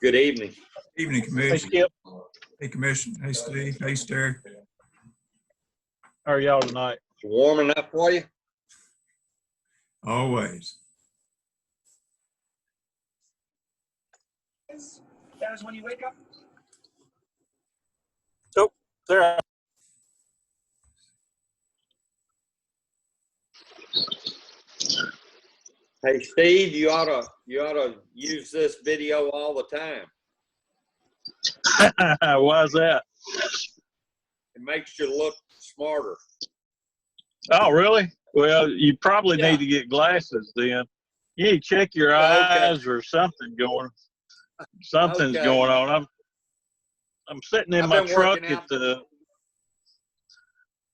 Good evening. Evening, Hey, Commission. Skip. Hey, Commission. Hey, Steve. Hey, Terry. How are y'all tonight? Warm enough for you? Always. That is when you wake up. Oh, there. Hey, Steve, you ought to use this video all the time. Why is that? It makes you look smarter. Oh, really? Well, you probably Yeah. need to get glasses then. You need to check your Oh, okay. eyes or something going. Something's Okay. going on. I'm sitting in I've my been truck working at out. the.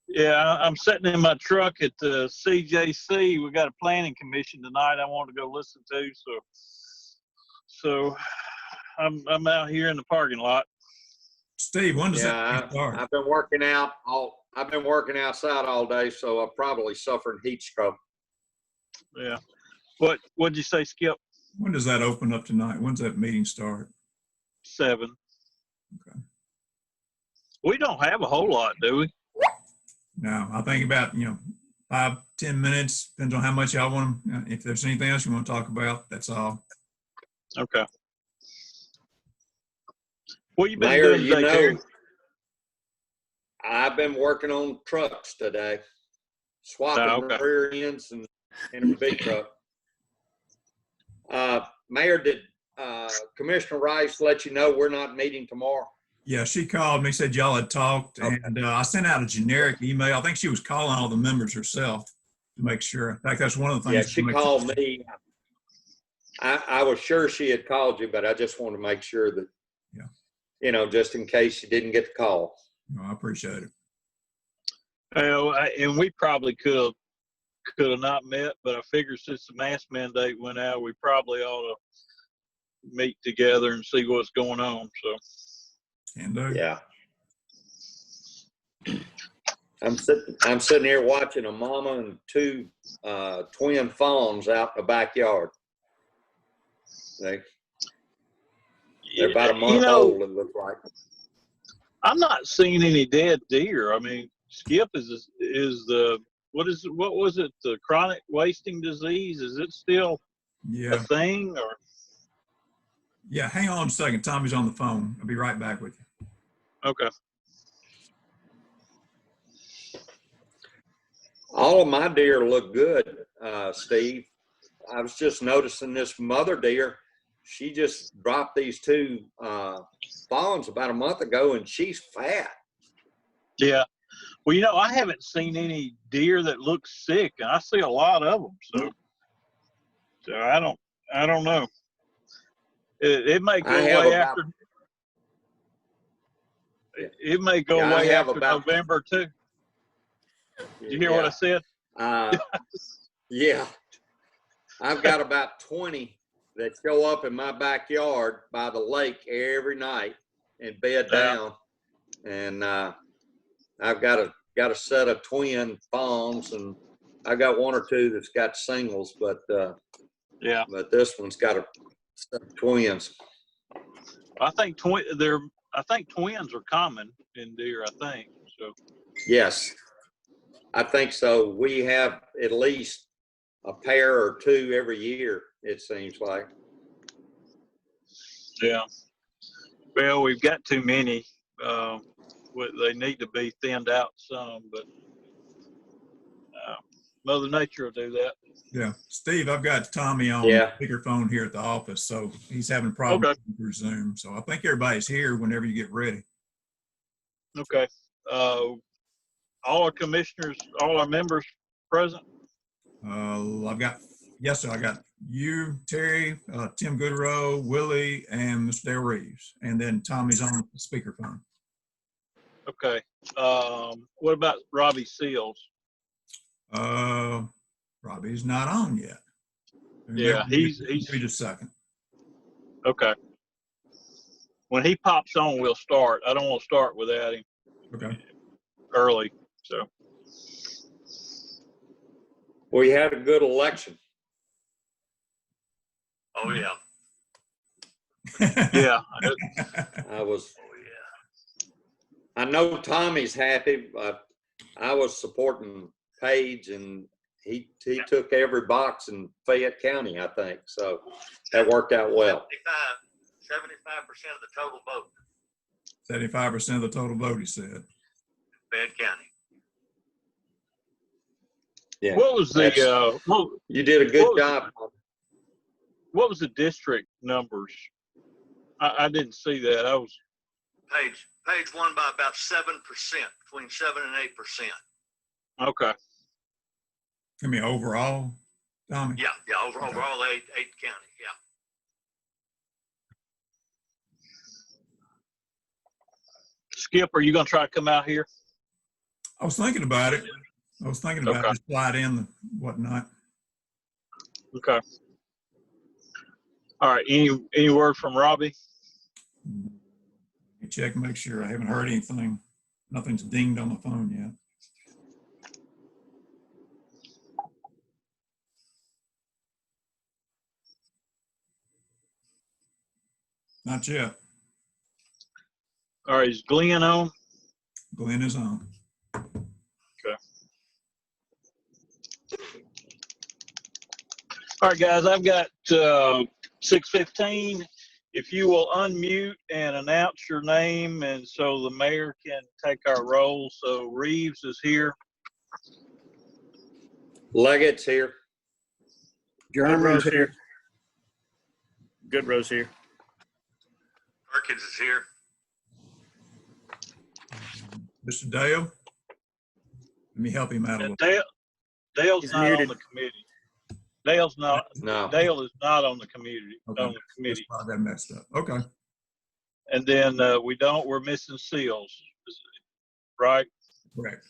Yeah, I'm sitting in my truck at the CJC. We got a planning commission tonight. I want to go listen to. So I'm out here in the parking lot. Steve, when does that Yeah, start? I've been working out I've been working outside all day, so I've probably suffered heat stroke. Yeah. What'd you say, Skip? When does that open up tonight? When's that meeting start? 7. Okay. We don't have a whole lot, do we? Now, I think about, 5-10 minutes, depends on how much y'all want to, if there's anything else you want to talk about, that's all. Okay. What you been Mayor, doing today, Terry? I've been working on trucks today, swapping okay. rear ends and in a big truck. Mayor, did Commissioner Rice let you know we're not meeting tomorrow? Yeah, she called me, said y'all had talked, Okay. and I sent out a generic email. I think she was calling all the members herself to make sure. In fact, that's one of the things. Yeah, she called me. I was sure she had called you, but I just wanted to make sure that, just in case you didn't get the call. No, I appreciate it. Well, and we probably could have not met, but I figure since the mask mandate went out, we probably ought to meet together and see what's going on. So. And Yeah. I'm sitting here watching a mama and 2 twin fawns out in the backyard. They're about a month old, it looks like. I'm not seeing any dead deer. I mean, Skip is the what was it? The chronic wasting disease? Is it still a thing or? Yeah, hang on a second. Tommy's on the phone. I'll be right back with you. Okay. All of my deer look good, Steve. I was just noticing this mother deer. She just dropped these 2 fawns about a month ago, and she's fat. Yeah. Well, I haven't seen any deer that look sick, and I see a lot of them. So I don't know. It may go away after. It may go away after November too. Did you hear what I said? Yeah. I've got about 20 that show up in my backyard by the lake every night and bed down. And I've got a set of twin fawns, and I've got 1 or 2 that's got singles, but this one's got a set of twins. I think twins are common in deer. I think so. Yes, I think so. We have at least a pair or 2 every year, it seems like. Yeah. Well, we've got too many. They need to be thinned out some, but Mother Nature will do that. Yeah. Steve, I've got Tommy on speakerphone here at the office, so he's having problems through Zoom. So I think everybody's here whenever you get ready. Okay. All our commissioners, all our members present? Yes, sir. I got you, Terry, Tim Goodrow, Willie, and Mr. Dale Reeves. And then Tommy's on speakerphone. Okay. What about Robbie Seals? Robbie's not on yet. Yeah, he's just a second. Okay. When he pops on, we'll start. I don't want to start without him. Okay. Early. So. We had a good election. Oh yeah. Yeah. I know Tommy's happy. I was supporting Paige, and he took every box in Fayette County, I think. So that worked out well. 75% of the total vote. 75% of the total vote, he said. Fayette County. Yeah. What was the you did a good job. What was the district numbers? I didn't see that. I was Page won by about 7%, between 7 and 8%. Okay. I mean, overall, Tommy? Yeah, overall 8 county, yeah. Skip, are you going to try to come out here? I was thinking about it. Just slide in and whatnot. Okay. All right. Any word from Robbie? Check, make sure. I haven't heard anything. Nothing's dinged on the phone yet. Not yet. All right. Is Glenn on? Glenn is on. Okay. All right, guys. I've got 6:15. If you will unmute and announce your name, and so the mayor can take our roll. So Reeves is here. Leggett's here. German's here. Goodrow's here. Perkins is here. Mr. Dale, let me help him out a little. Dale's He's not muted. on the committee. Dale's not. No. Dale is not on the committee. Okay. On the committee. I got messed up. Okay. And then we're missing Seals, right? Correct.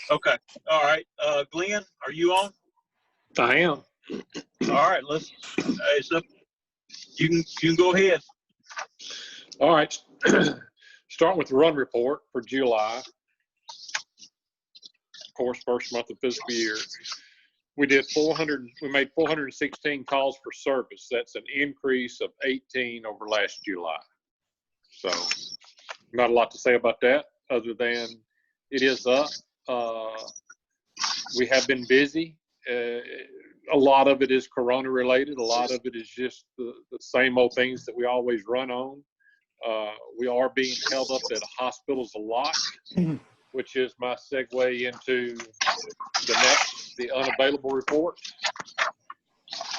Okay. All right. Glenn, are you on? I am. All right. So you can go ahead. All right. Start with the run report for July. Of course, first month of fiscal year. We made 416 calls for service. That's an increase of 18 over last July. So not a lot to say about that other than it is up. We have been busy. A lot of it is Corona related. A lot of it is just the same old things that we always run on. We are being held up at hospitals a lot, which is my segue into the unavailable report.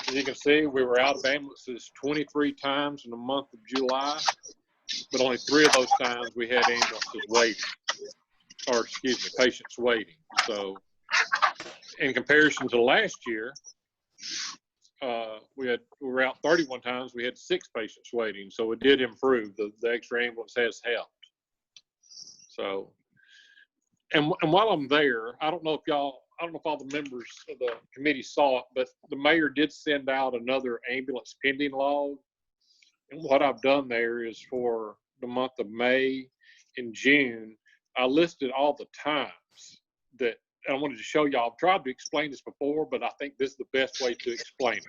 As you can see, we were out of ambulances 23 times in the month of July, but only 3 of those times we had ambulances waiting, or excuse me, patients waiting. So in comparison to last year, we were out 31 times. We had 6 patients waiting, so it did improve. The extra ambulance has helped. So, and while I'm there, I don't know if all the members of the committee saw it, but the mayor did send out another ambulance pending log. And what I've done there is for the month of May and June, I listed all the times that I wanted to show y'all. I've tried to explain this before, but I think this is the best way to explain it.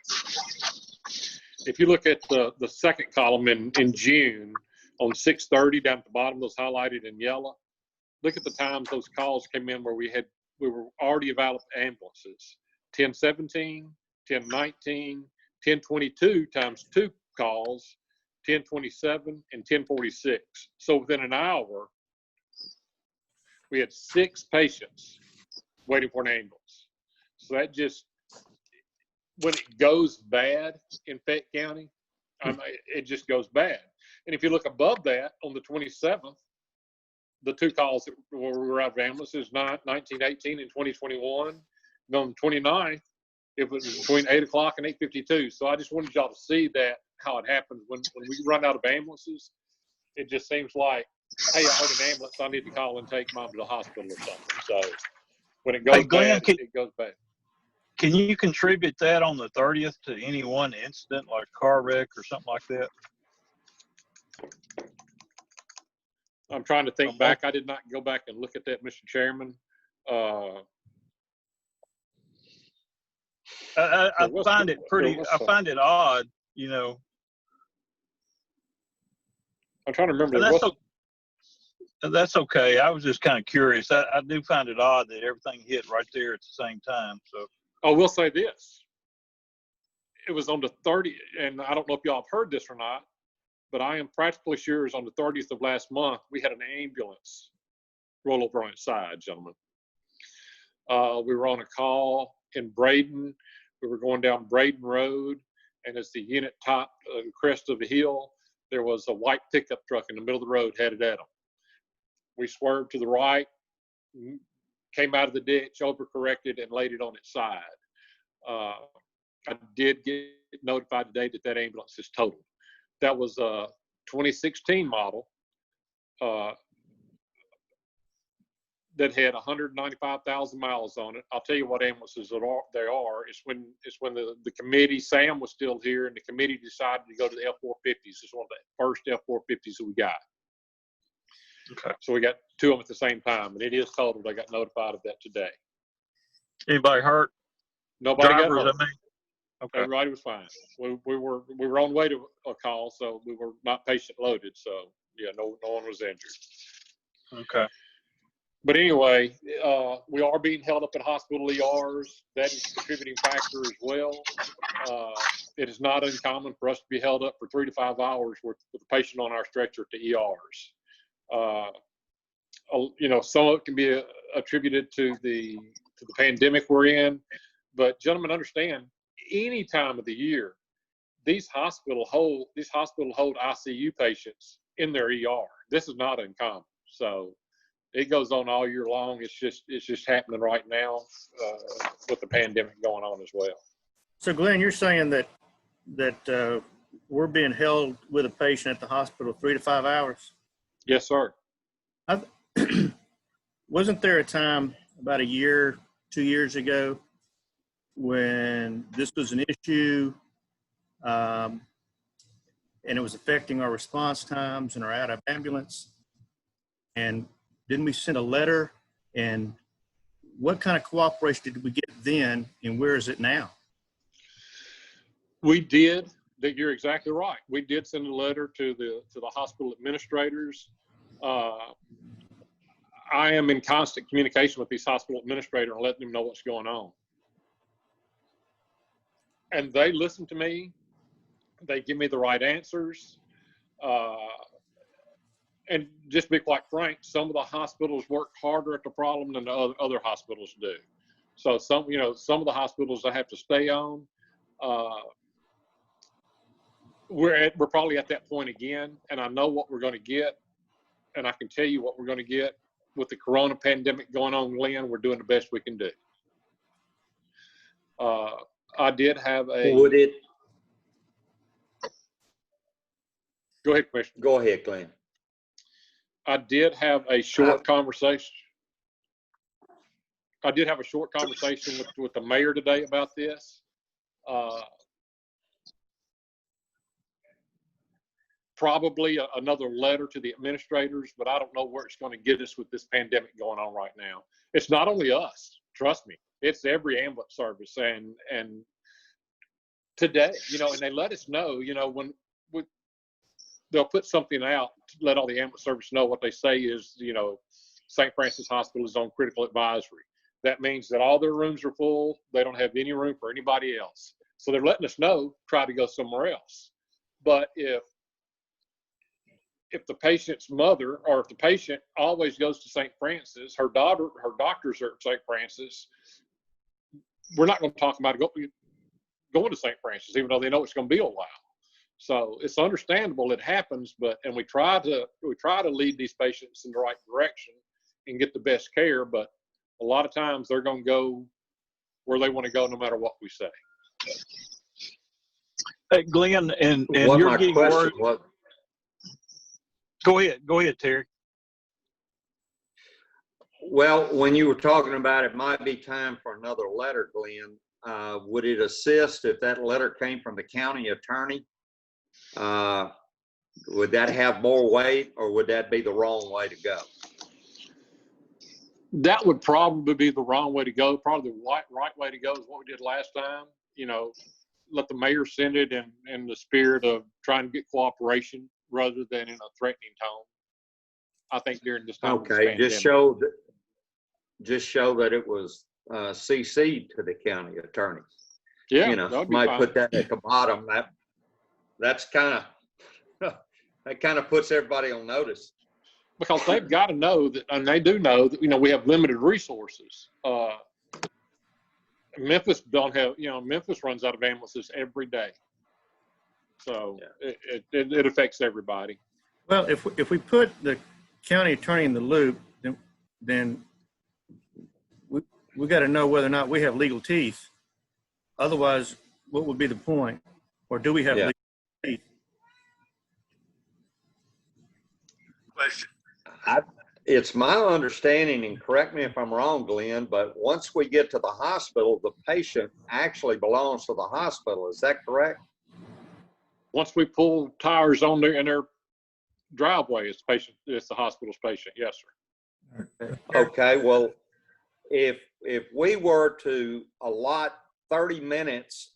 If you look at the second column in June on 6:30 down at the bottom, those highlighted in yellow, look at the times those calls came in where we were already available ambulances. 1017, 1019, 1022 times 2 calls, 1027, and 1046. So within an hour, we had 6 patients waiting for an ambulance. So that just, when it goes bad in Fayette County, it just goes bad. And if you look above that on the 27th, the 2 calls that were out of ambulances, 1918 and 2021. And on the 29th, it was between 8 o'clock and 8:52. So I just wanted y'all to see that, how it happens when we run out of ambulances. It just seems like, hey, I heard an ambulance, I need to call and take mom to the hospital or something. So when it goes bad, it goes bad. Can you contribute that on the 30th to any one incident, like car wreck or something like that? I'm trying to think back. I did not go back and look at that, Mr. Chairman. I find it odd, I'm trying to remember. That's okay. I was just kind of curious. I do find it odd that everything hit right there at the same time. So, I will say this. It was on the 30th, and I don't know if y'all have heard this or not, but I am practically sure it was on the 30th of last month, we had an ambulance roll over on its side, gentlemen. We were on a call in Braden. We were going down Braden Road, and as the unit topped the crest of the hill, there was a white pickup truck in the middle of the road headed at them. We swerved to the right, came out of the ditch, overcorrected, and laid it on its side. I did get notified today that that ambulance is totaled. That was a 2016 model that had 195,000 miles on it. I'll tell you what ambulances they are. It's when the committee, Sam was still here, and the committee decided to go to the F-450s. It's one of the first F-450s that we got. okay. So we got two of them at the same time, and it is totaled. I got notified of that today. Anybody hurt? Nobody Drivers, got hurt. I mean. Okay. Everybody was fine. We were on the way to a call, so we were not patient loaded. So yeah, no one was injured. Okay. But anyway, we are being held up at hospital ERs. That is a contributing factor as well. It is not uncommon for us to be held up for 3 to 5 hours with a patient on our stretcher at the ERs. Some of it can be attributed to the pandemic we're in, but gentlemen, understand, any time of the year, these hospitals hold ICU patients in their ER. This is not uncommon. So it goes on all year long. It's just happening right now with the pandemic going on as well. So Glenn, you're saying that we're being held with a patient at the hospital 3 to 5 hours? Yes, sir. Wasn't there a time about 1 year, 2 years ago when this was an issue and it was affecting our response times and our out of ambulance? And didn't we send a letter? And what kind of cooperation did we get then, and where is it now? We did. You're exactly right. We did send a letter to the hospital administrators. I am in constant communication with these hospital administrators and letting them know what's going on. And they listen to me. They give me the right answers. And just to be quite frank, some of the hospitals work harder at the problem than the other hospitals do. So some of the hospitals I have to stay on. We're probably at that point again, and I know what we're going to get, and I can tell you what we're going to get. With the corona pandemic going on, Glenn, we're doing the best we can do. I did have a. Would it? Go ahead, Commissioner. Go ahead, Glenn. I did have a short conversation. I did have a short conversation with the mayor today about this. Probably another letter to the administrators, but I don't know where it's going to get us with this pandemic going on right now. It's not only us, trust me, it's every ambulance service. And today, and they let us know, when they'll put something out to let all the ambulance service know. What they say is, St. Francis Hospital is on critical advisory. That means that all their rooms are full. They don't have any room for anybody else. So they're letting us know, try to go somewhere else. But if the patient's mother, or if the patient always goes to St. Francis, her doctors are at St. Francis, we're not going to talk about going to St. Francis, even though they know it's going to be a while. So it's understandable it happens, and we try to lead these patients in the right direction and get the best care. But a lot of times they're going to go where they want to go, no matter what we say. Hey, Glenn, and what you're my getting question word. was. Go ahead, Terry. Well, when you were talking about it might be time for another letter, Glenn, would it assist if that letter came from the county attorney? Would that have more weight, or would that be the wrong way to go? That would probably be the wrong way to go. Probably the right way to go is what we did last time. Let the mayor send it in the spirit of trying to get cooperation. rather than in a threatening tone. I think during this time. Okay, just show that it was CC'd to the county attorney. Yeah, You know, that'd be might fine. put that at the bottom. That's kind of that kind of puts everybody on notice. Because they've got to know that, and they do know that, we have limited resources. Memphis don't have, Memphis runs out of ambulances every day. So it affects everybody. Well, if we put the county attorney in the loop, then we got to know whether or not we have legal teeth. Otherwise, what would be the point? Or do we have legal teeth? Question. It's my understanding, and correct me if I'm wrong, Glenn, but once we get to the hospital, the patient actually belongs to the hospital. Is that correct? Once we pull tires in their driveway, it's the hospital's patient. Yes, sir. Okay. Well, if we were to allot 30 minutes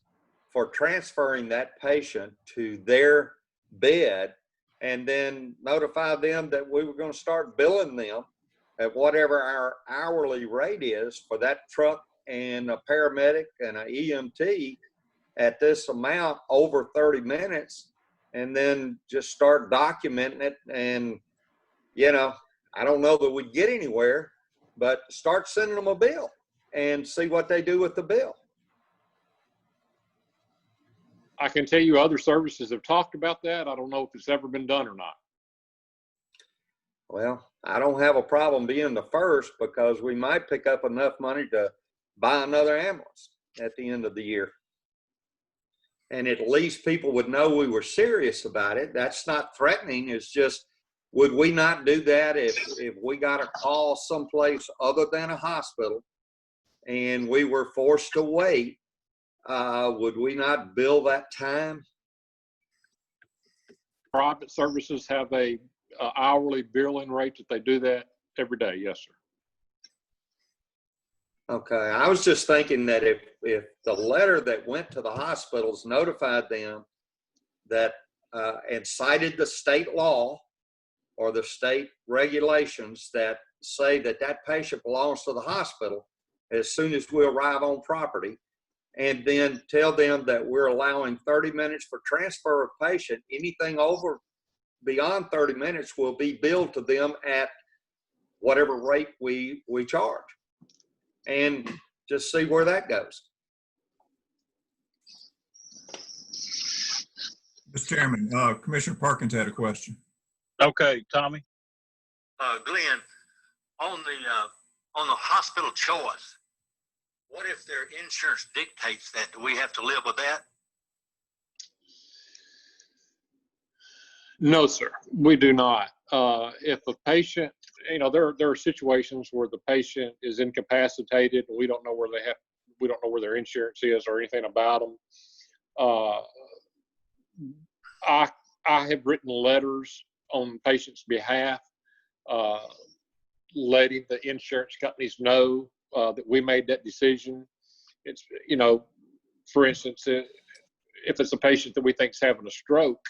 for transferring that patient to their bed, and then notify them that we were going to start billing them at whatever our hourly rate is for that truck and a paramedic and an EMT at this amount over 30 minutes, and then just start documenting it. And, I don't know that we'd get anywhere, but start sending them a bill and see what they do with the bill. I can tell you other services have talked about that. I don't know if it's ever been done or not. Well, I don't have a problem being the first, because we might pick up enough money to buy another ambulance at the end of the year. And at least people would know we were serious about it. That's not threatening. It's just, would we not do that if we got a call someplace other than a hospital and we were forced to wait? Would we not bill that time? Private services have a hourly billing rate that they do that every day. Yes, sir. Okay, I was just thinking that if the letter that went to the hospitals notified them that and cited the state law or the state regulations that say that patient belongs to the hospital as soon as we arrive on property, and then tell them that we're allowing 30 minutes for transfer of patient, anything over beyond 30 minutes will be billed to them at whatever rate we charge, and just see where that goes. Mr. Chairman, Commissioner Parkins had a question. Okay, Tommy. Glenn, on the hospital choice, what if their insurance dictates that? Do we have to live with that? No, sir, we do not. If a patient, there are situations where the patient is incapacitated and we don't know where their insurance is or anything about them. I have written letters on patients' behalf, letting the insurance companies know that we made that decision. It's, for instance, if it's a patient that we think is having a stroke,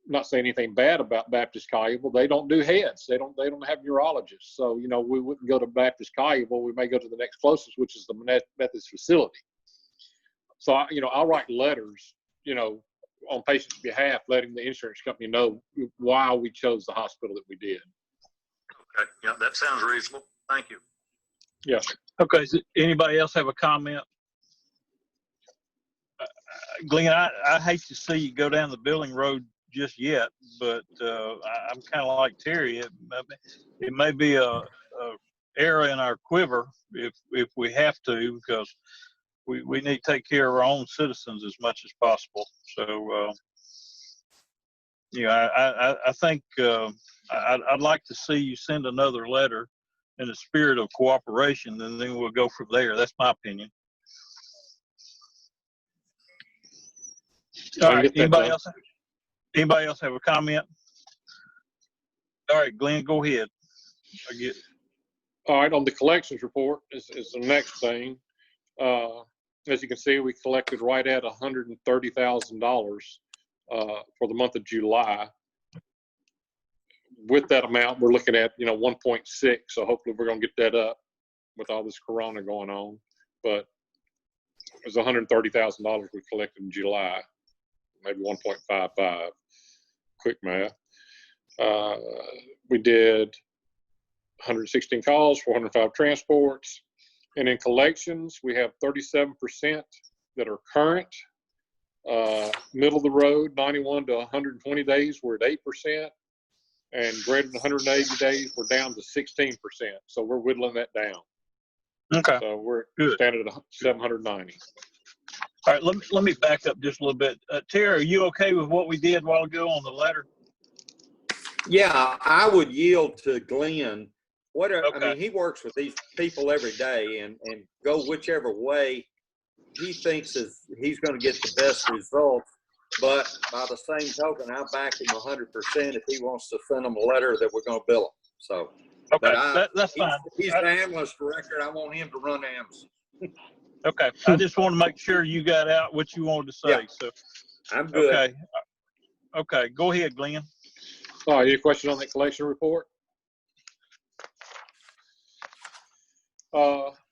not saying anything bad about Baptist Collierville, they don't do heads. They don't have neurologists. So, we wouldn't go to Baptist Collierville. We may go to the next closest, which is the Methodist facility. So, I'll write letters, on patients' behalf, letting the insurance company know why we chose the hospital that we did. Okay, yeah, that sounds reasonable. Thank you. Yes. Okay, does anybody else have a comment? Glenn, I hate to see you go down the billing road just yet, but I'm kind of like Terry. It may be a arrow in our quiver if we have to, because we need to take care of our own citizens as much as possible. So, I think I'd like to see you send another letter in the spirit of cooperation, and then we'll go from there. That's my opinion. All right. Anybody else have a comment? All right, Glenn, go ahead. All right, on the collections report is the next thing. As you can see, we collected right at $130,000 for the month of July. With that amount, we're looking at, 1.6. So hopefully we're going to get that up with all this Corona going on. But it was $130,000 we collected in July, maybe 1.55. Quick math. We did 116 calls, 405 transports. And in collections, we have 37% that are current. Middle of the road, 91 to 120 days, we're at 8%. And greater than 180 days, we're down to 16%. So we're whittling that down. Okay. So we're Good. standing at 790. All right, let me back up just a little bit. Terry, are you okay with what we did a while ago on the letter? Yeah, I would yield to Glenn. Okay. I mean, he works with these people every day, and go whichever way he thinks he's going to get the best results. But by the same token, I back him 100% if he wants to send them a letter that we're going to bill them. So, okay, but that's fine. He's the ambulance director. I want him to run the ambulance. Okay, I just want to make sure you got out what you wanted to say. Yeah. So I'm good. Okay, go ahead, Glenn. All right, any question on that collection report?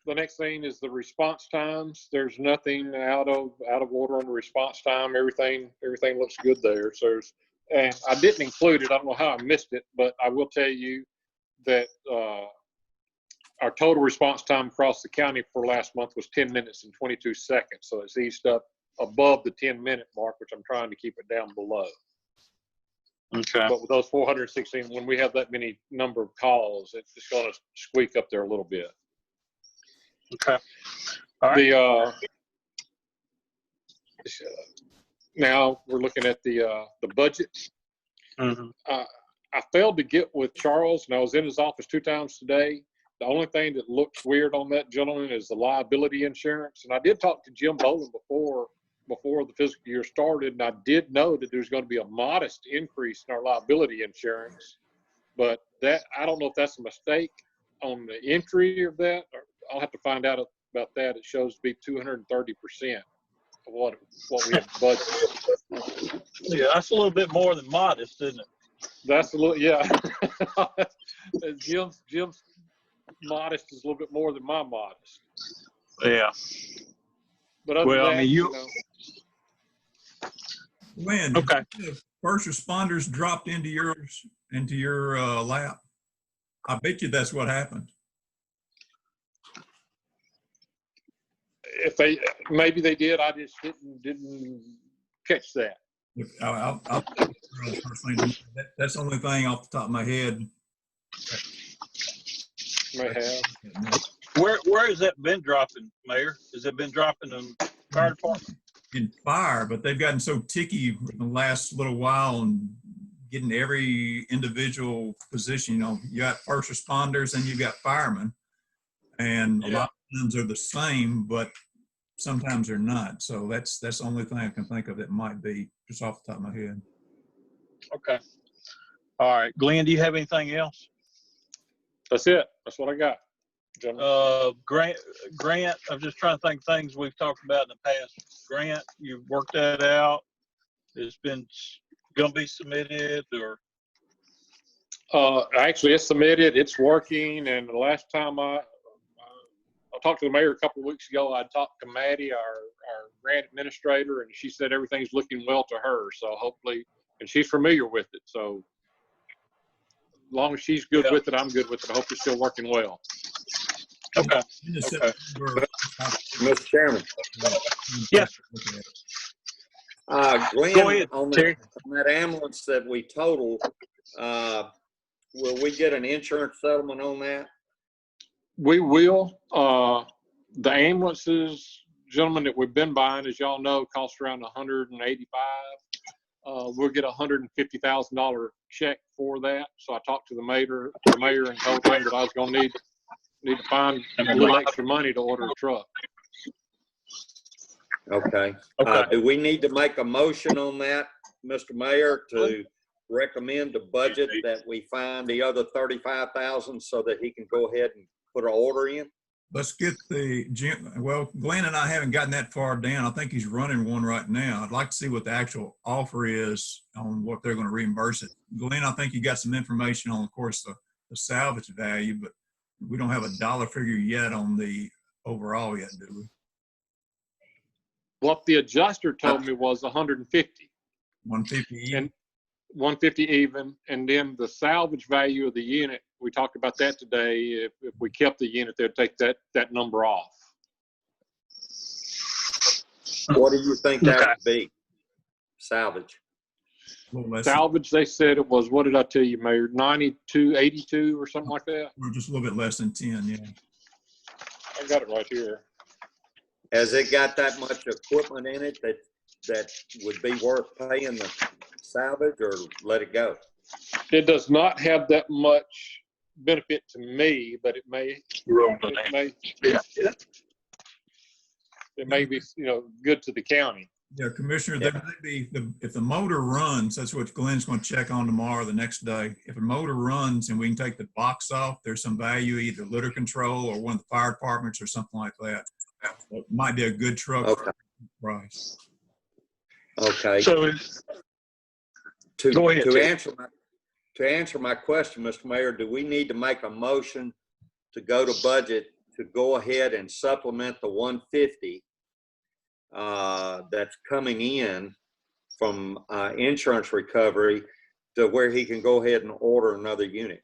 The next thing is the response times. There's nothing out of order on the response time. Everything looks good there. So, and I didn't include it. I don't know how I missed it, but I will tell you that our total response time across the county for last month was 10 minutes and 22 seconds. So it's eased up above the 10-minute mark, which I'm trying to keep it down below. Okay. But with those 416, when we have that many number of calls, it's just going to squeak up there a little bit. Okay. All right. Now we're looking at the budget. Mm-hmm. I failed to get with Charles, and I was in his office 2 times today. The only thing that looks weird on that gentleman is the liability insurance. And I did talk to Jim Boland before the fiscal year started, and I did know that there's going to be a modest increase in our liability insurance. But that, I don't know if that's a mistake on the entry of that, or I'll have to find out about that. It shows to be 230% of what we have budgeted. Yeah, that's a little bit more than modest, isn't it? That's a little, yeah. Jim's modest is a little bit more than my modest. Yeah. But other than that, I mean, you know. When okay. first responders dropped into your lap, I bet you that's what happened. If maybe they did, I just didn't catch that. I'll that's the only thing off the top of my head. May have. Where has that been dropping, Mayor? Has it been dropping in fire department? In fire, but they've gotten so ticky in the last little while and getting every individual position. You got first responders and you've got firemen, and a lot of times they're the same, but sometimes they're not. So that's the only thing I can think of that might be just off the top of my head. Okay. All right, Glenn, do you have anything else? That's it. That's what I got. Grant, I'm just trying to think of things we've talked about in the past. Grant, you've worked that out. It's been going to be submitted, or? Actually, it's submitted. It's working. And the last time I talked to the mayor a couple of weeks ago, I talked to Maddie, our grant administrator, and she said everything's looking well to her. So hopefully, and she's familiar with it. So as long as she's good with it, I'm good with it. I hope it's still working well. Okay. Mr. Chairman. Yes. Glenn, go ahead, on that ambulance that we totaled, will we get an insurance settlement on that? We will. The ambulances, gentlemen, that we've been buying, as y'all know, cost around $185. We'll get a $150,000 check for that. So I talked to the mayor and told him that I was going to need to find a little extra money to order a truck. Okay. Do we need to make a motion on that, Mr. Mayor, to recommend the budget that we find the other $35,000 so that he can go ahead and put an order in? let's get the gym. Well, Glenn and I haven't gotten that far down. I think he's running one right now. I'd like to see what the actual offer is on what they're going to reimburse it. Glenn, I think you got some information on, of course, the salvage value, but we don't have a dollar figure yet on the overall yet, do we? What the adjuster told me was 150. 150 even? And 150 even, and then the salvage value of the unit, we talked about that today. If we kept the unit, they'd take that number off. What do you think that would be? Salvage. A little less Salvage, they said it was, what did I tell you, Mayor? 92, 82 or something like that? or just a little bit less than 10, yeah. I got it right here. Has it got that much equipment in it that would be worth paying the salvage, or let it go? It does not have that much benefit to me, but it may be, good to the county. Yeah, Commissioner, there may be, if the motor runs, that's what Glenn's going to check on tomorrow or the next day. If a motor runs and we can take the box off, there's some value, either litter control or one of the fire departments or something like that. It might be a good truck Okay. price. Okay. So go ahead, to answer my question, Mr. Mayor, do we need to make a motion to go to budget to go ahead and supplement the 150 that's coming in from insurance recovery to where he can go ahead and order another unit?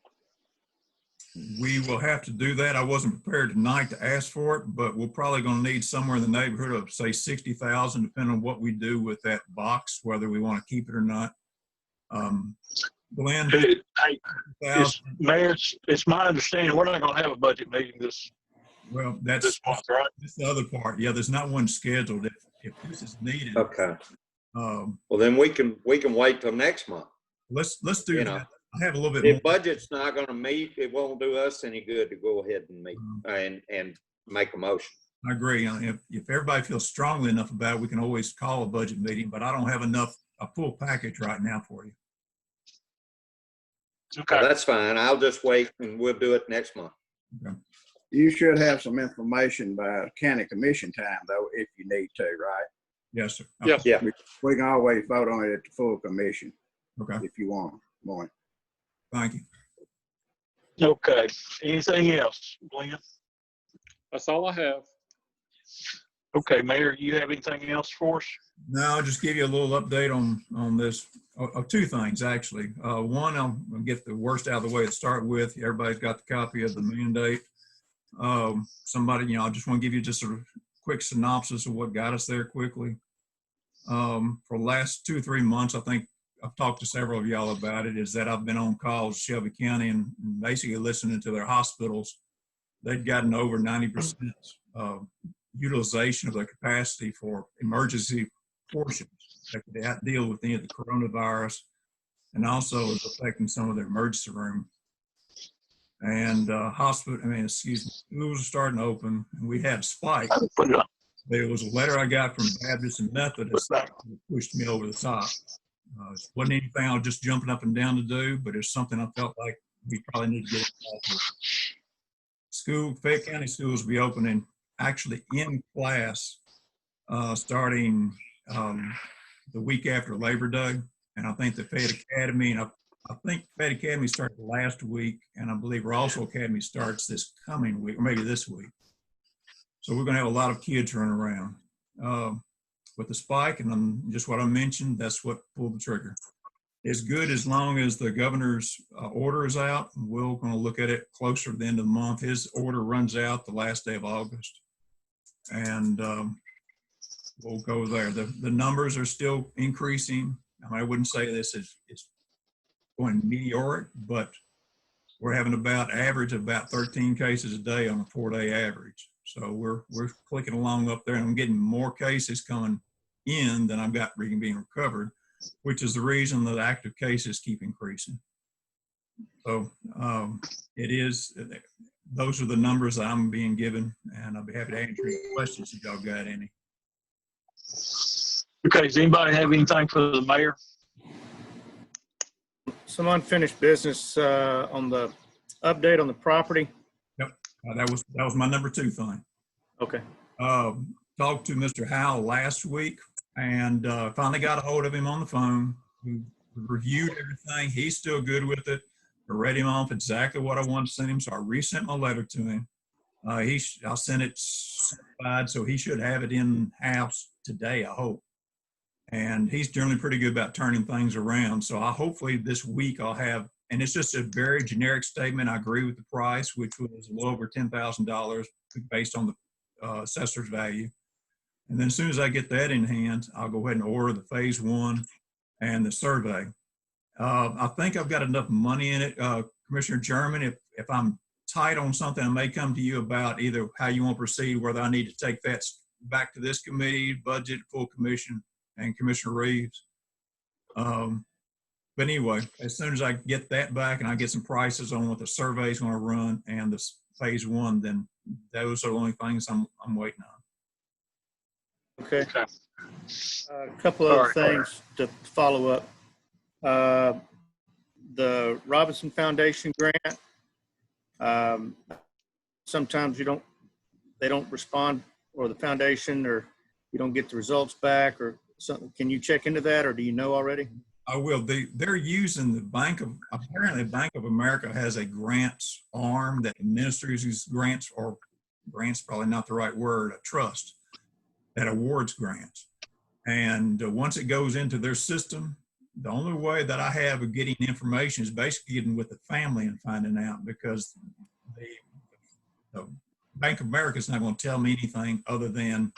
We will have to do that. I wasn't prepared tonight to ask for it, but we're probably going to need somewhere in the neighborhood of, say, 60,000, depending on what we do with that box, whether we want to keep it or not. Glenn? Mayor, it's my understanding we're not going to have a budget meeting this Well, month, right? that's the other part. Yeah, there's not one scheduled. If this is needed, Okay. Well, then we can wait till next month. let's do that. I have a little bit If more. budget's not going to meet, it won't do us any good to go ahead and meet and make a motion. I agree. If everybody feels strongly enough about it, we can always call a budget meeting, but I don't have a full package right now for you. Okay. Well, that's fine. I'll just wait and we'll do it next month. Okay. You should have some information by county commission time, though, if you need to, right? Yes, sir. Yes. Yeah. We can always vote on it at the full commission Okay. if you want. Thank you. Okay. Anything else, Glenn? That's all I have. Okay, Mayor, you have anything else for us? No, I'll just give you a little update on this. Two things, actually. One, I'll get the worst out of the way to start with. Everybody's got the copy of the mandate. Somebody, I just want to give you just a quick synopsis of what got us there quickly. For the last 2 or 3 months, I think I've talked to several of y'all about it, is that I've been on calls with Shelby County and basically listening to their hospitals. They'd gotten over 90% utilization of their capacity for emergency portions that could deal with any of the coronavirus, and also is affecting some of their emergency room. And schools are starting to open, and we had a spike. There was a letter I got from Baptist and Methodist that pushed me over the top. It wasn't anything I was just jumping up and down to do, but it's something I felt like we probably need to get involved with. Fayette County schools will be opening actually in class starting the week after Labor Day. And I think the Fayette Academy, and I think Fayette Academy started last week, and I believe Rossville Academy starts this coming week, or maybe this week. So we're going to have a lot of kids running around. With the spike, and just what I mentioned, that's what pulled the trigger. It's good as long as the governor's order is out. We're going to look at it closer to the end of the month. His order runs out the last day of August. And we'll go there. The numbers are still increasing. I wouldn't say this is going meteoric, but we're having average of about 13 cases a day on a 4-day average. So we're clicking along up there, and I'm getting more cases coming in than I've got being recovered, which is the reason that active cases keep increasing. So those are the numbers that I'm being given, and I'll be happy to answer any questions if y'all got any. Okay, does anybody have anything for the mayor? Some unfinished business on the update on the property. Yep. That was my number 2 thing. Okay. Talked to Mr. Howell last week and finally got a hold of him on the phone. We reviewed everything. He's still good with it. I read him off exactly what I wanted to send him, so I resent my letter to him. I'll send it certified, so he should have it in house today, I hope. And he's generally pretty good about turning things around. So hopefully this week I'll have, and it's just a very generic statement. I agree with the price, which was a little over $10,000 based on the assessor's value. And then as soon as I get that in hand, I'll go ahead and order the phase 1 and the survey. I think I've got enough money in it. Commissioner German, if I'm tight on something, I may come to you about either how you want to proceed, whether I need to take that back to this committee, budget, full commission, and Commissioner Reeves. But anyway, as soon as I get that back and I get some prices on what the survey is going to run and the phase 1, then those are the only things I'm waiting on. Okay. Okay. A couple other things to follow up. The Robinson Foundation grant. Sometimes they don't respond, or the foundation, or you don't get the results back or something. Can you check into that, or do you know already? I will. They're using apparently Bank of America has a grants arm that administers these grants, or grants probably not the right word, a trust that awards grants. And once it goes into their system, the only way that I have of getting information is basically getting with the family and finding out, because the Bank of America is not going to tell me anything other than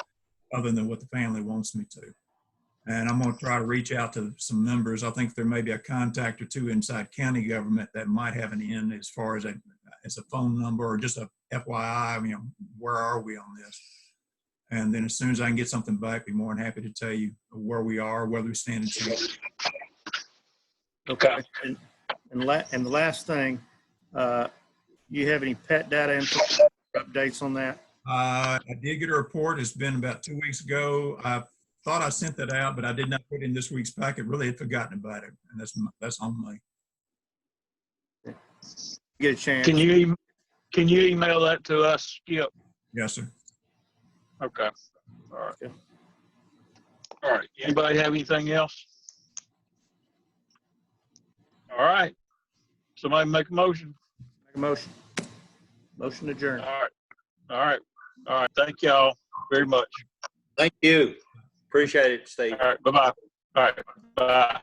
what the family wants me to. And I'm going to try to reach out to some members. I think there may be a contact or two inside county government that might have an in as far as a phone number or just a FYI, where are we on this? And then as soon as I can get something back, be more than happy to tell you where we are, whether we stand a chance. Okay. And the last thing, you have any pet data info updates on that? I did get a report. It's been about 2 weeks ago. I thought I sent that out, but I did not put it in this week's packet. Really had forgotten about it, and that's on me. Get a chance. Can you email that to us, Skip? Yes, sir. Okay. All right. Okay. All right. Anybody have anything else? All right. Somebody make a motion. Make a motion. Motion adjourned. All right. All right. All right. Thank y'all very much. Thank you. Appreciate it, Steve. All right. Bye-bye. All right. Bye.